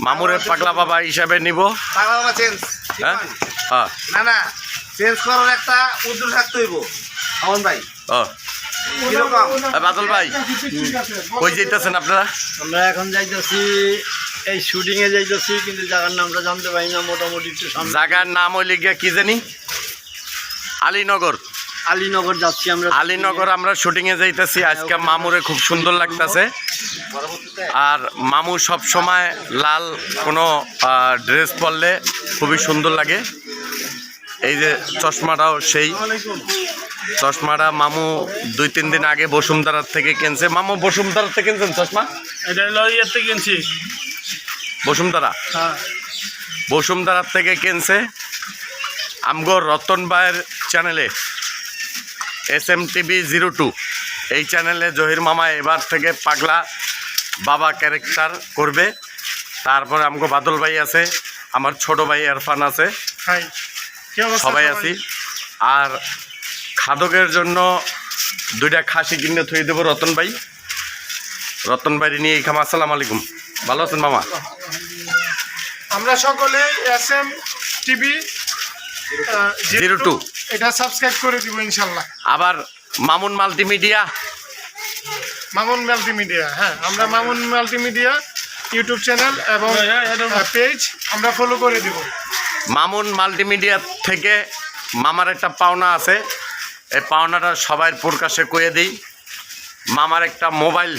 মামুরের পাগলা বাবা হিসাবে নিব। পাগলা বাবা চেঞ্জ। হ্যাঁ হ্যাঁ না না চেঞ্জ করার একটা উদ্যোগ থাকতে হইব আমন ভাই। ও কিরকম বাদল ভাই কই যাইতেছেন আপনারা? আমরা এখন যাইতেছি এই শুটিং এ যাইতেছি, কিন্তু জায়গার নামটা জানতে পারি না। মোটামুটি একটু সামনে জায়গার নাম হইলে গিয়া কি জানি আলীনগর। আলীনগর যাচ্ছি আমরা। আলীনগর আমরা শুটিং এ যাইতেছি। আজকে মামুরে খুব সুন্দর লাগতেছে। আর মামু সব সময় লাল কোনো ড্রেস পরলে খুবই সুন্দর লাগে। এই যে চশমাটাও সেই চশমাটা মামু 2-3 দিন আগে বসুন্ধরার থেকে কিনছে। মামু বসুন্ধরার থেকে কিনছেন চশমা? এটা লরিয়ার থেকে কিনছি। বসুন্ধরা বসুন্ধরার থেকে কিনছে। আমগো রতন ভাইয়ের চ্যানেলে SMTV02 এই চ্যানেলে জহির মামা এবার থেকে পাগলা বাবা ক্যারেক্টার করবে। তারপরে আমগো বাদল ভাই আছে, আমার ছোট ভাই ইরফান আছে, সবাই আছি। আর খাদকের জন্য 2টা খাসি কিনে থই দেবো রতন ভাই। রতন ভাই নিয়ে খামা। আসসালামু আলাইকুম, ভালো আছেন মামা? আমরা সকলে SMTV02 এটা সাবস্ক্রাইব করে দিব ইনশাল্লাহ। আবার মামুন মাল্টিমিডিয়া, মামুন মাল্টিমিডিয়া, হ্যাঁ আমরা মামুন মাল্টিমিডিয়া ইউটিউব চ্যানেল এবং পেজ আমরা ফলো করে দিব। মামুন মাল্টিমিডিয়া থেকে মামার একটা পাওনা আছে, এই পাওনাটা সবাই প্রকাশে কয়ে দিই। মামার একটা মোবাইল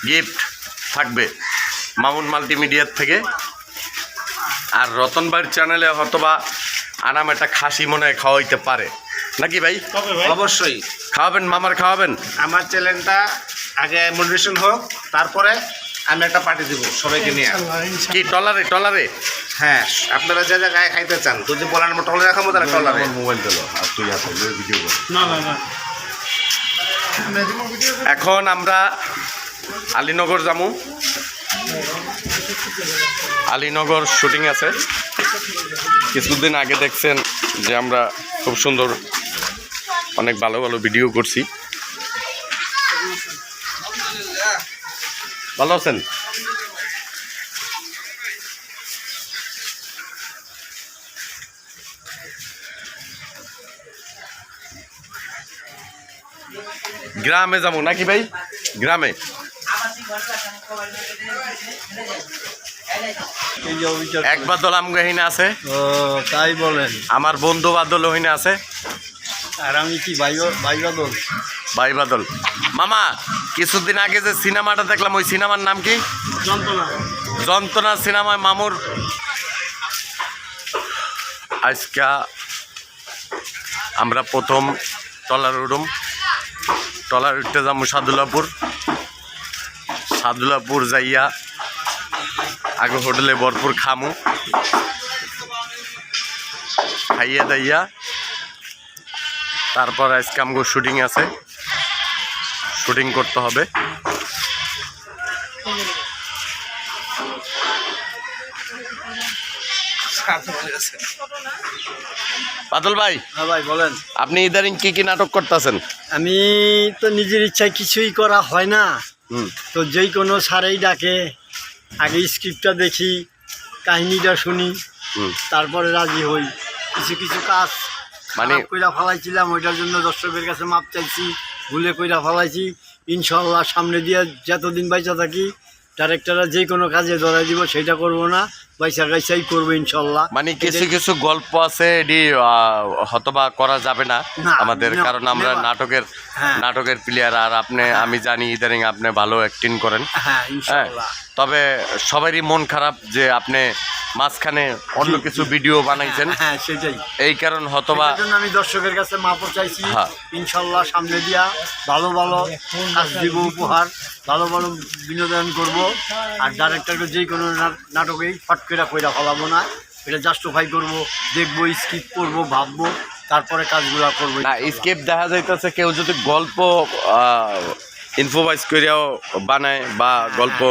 গিফট থাকবে মামুন মাল্টিমিডিয়ার থেকে। আর রতন ভাইয়ের চ্যানেলে হয়তোবা আনাম একটা খাসি মনে হয় খাওয়াইতে পারে নাকি ভাই? অবশ্যই খাওয়াবেন, মামার খাওয়াবেন। আমার চ্যানেলটা আগে মনিটেশন হোক, তারপরে আমি একটা পার্টি দিব সবাইকে নিয়ে। কি টলারে? টলারে হ্যাঁ, আপনারা যে জায়গায় খাইতে চান যদি বলেন আমরা টলারে রাখাবো, তাহলে টলারে। মোবাইল দিল আর তুই হাতে ভিডিও কর। না না না এখন আমরা আলীনগর যামু। আলীনগর শুটিং আছে। কিছুদিন আগে দেখছেন যে আমরা খুব সুন্দর অনেক ভালো ভালো ভিডিও করছি। ভালো আছেন? গ্রামে যাবো নাকি ভাই? গ্রামে এক বাদল আমগাহিনা আছে। ও তাই বলেন? আমার বন্ধু বাদল ওহিনা আছে। আর আমি কি ভাই বাদল? ভাই বাদল। মামা কিছুদিন আগে যে সিনেমাটা দেখলাম, ওই সিনেমার নাম কি? যন্ত্রণা। যন্ত্রণা সিনেমায় মামুর। আজকে আমরা প্রথম টলার উঠুম। টলার উঠতে যাবো সাদুল্লাপুর। সাদুল্লাপুর যাইয়া আগে হোটেলে ভরপুর খামু, খাইয়া দাইয়া তারপর আজকে আমগো শুটিং আছে, শুটিং করতে হবে। বাদল ভাই, হ্যাঁ ভাই বলেন। আপনি ইদারিং কি কি নাটক করতেছেন? আমি তো নিজের ইচ্ছায় কিছুই করা হয় না। তো যেই কোনো সারেই ডাকে, আগে স্ক্রিপ্টটা দেখি, কাহিনীটা শুনি, তারপরে রাজি হই। কিছু কিছু কাজ মানে কইরা ফেলাইছিলাম, ওইটার জন্য দর্শকের কাছে মাপ চাইছি, ভুলে কইরা ফেলাইছি। ইনশাল্লাহ সামনে দিয়ে যতদিন বাইচা থাকি ডাইরেক্টররা যে কোনো কাজে ধরাই দিব, সেটা করব না, বাইচা গাইচাই করবো ইনশাল্লাহ। মানে কিছু কিছু গল্প আছে এটি হয়তোবা করা যাবে না আমাদের, কারণ আমরা নাটকের প্লেয়ার। আর আপনি আমি জানি ইদারিং আপনি ভালো অ্যাক্টিং করেন। হ্যাঁ ইনশাল্লাহ। তবে সবারই মন খারাপ যে আপনি মাঝখানে অন্য কিছু ভিডিও বানাইছেন। হ্যাঁ সেটাই, এই কারণ হয়তোবা আমি দর্শকের কাছে মাপও চাইছি। ইনশাল্লাহ সামনে দিয়া ভালো ভালো কাজ দিব, উপহার, ভালো ভালো বিনোদন করব। আর ডাইরেক্টরকে যে কোনো নাটকেই ফট করে কইরা ফলাবো না, এটা জাস্টিফাই করব, দেখবো, স্ক্রিপ্ট করবো, ভাববো, তারপরে কাজগুলা করবো। না স্ক্রিপ্ট দেখা যাইতেছে কেউ যদি গল্প ইনফোভাইজ করিয়াও বানায় বা গল্প,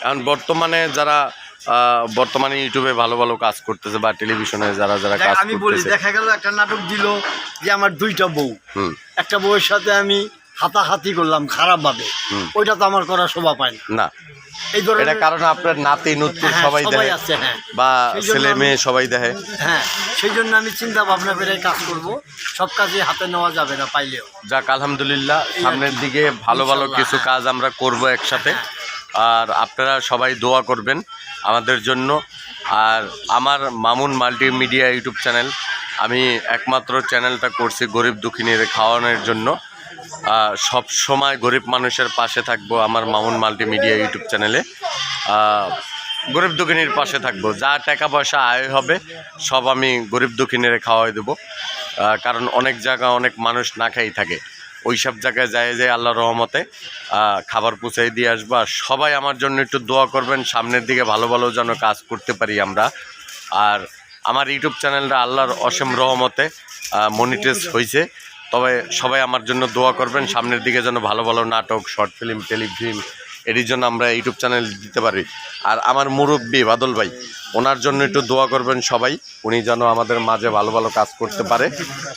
এখন বর্তমানে যারা বর্তমানে ইউটিউবে ভালো ভালো কাজ করতেছে বা টেলিভিশনে যারা যারা কাজ করতেছে, আমি বলি দেখা গেল একটা নাটক দিল যে আমার 2টা বউ, একটা বউয়ের সাথে আমি হাতাহাতি করলাম খারাপ ভাবে, ওইটা তো আমার করা শোভা পায় না। এই ধরনের এটা কারণ আপনার নাতি নুত্তু হ্যাঁ, সবাই দেখে আছে, হ্যাঁ। বা সেই জন্য ছেলে আমি- মেয়ে সবাই দেখে। হ্যাঁ, সেই জন্য আমি চিন্তা ভাবনা করে কাজ করব। সব কাজে হাতে নেওয়া যাবে না পাইলেও। যাক আলহামদুলিল্লাহ, সামনের দিকে ভালো ভালো ইনশাল্লাহ, কিছু হ্যাঁ। কাজ আমরা করব একসাথে। আর আপনারা সবাই দোয়া করবেন আমাদের জন্য। আর আমার মামুন মাল্টিমিডিয়া ইউটিউব চ্যানেল, আমি একমাত্র চ্যানেলটা করছি গরিব দুঃখিনীর খাওয়ানোর জন্য। সব সময় গরিব মানুষের পাশে থাকবো আমার মামুন মাল্টিমিডিয়া ইউটিউব চ্যানেলে। গরিব দুঃখিনীর পাশে থাকবো, যা টাকা পয়সা আয় হবে সব আমি গরিব দুঃখিনীর খাওয়াই দেবো। কারণ অনেক জায়গা অনেক মানুষ না খাই থাকে, ওই সব জায়গায় যায় যে আল্লাহর রহমতে খাবার পৌঁছাই দিয়ে আসবো। আর সবাই আমার জন্য একটু দোয়া করবেন, সামনের দিকে ভালো ভালো যেন কাজ করতে পারি আমরা। আর আমার ইউটিউব চ্যানেলটা আল্লাহর অসীম রহমতে মনিটাইজ হয়েছে, তবে সবাই আমার জন্য দোয়া করবেন, সামনের দিকে যেন ভালো ভালো নাটক, শর্ট ফিল্ম, টেলিফিল্ম এটির জন্য আমরা ইউটিউব চ্যানেল দিতে পারি। আর আমার মুরব্বী বাদল ভাই, ওনার জন্য একটু দোয়া করবেন সবাই, উনি যেন আমাদের মাঝে ভালো ভালো কাজ করতে পারে।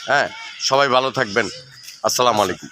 হ্যাঁ, সবাই ভালো থাকবেন। আসসালামু আলাইকুম।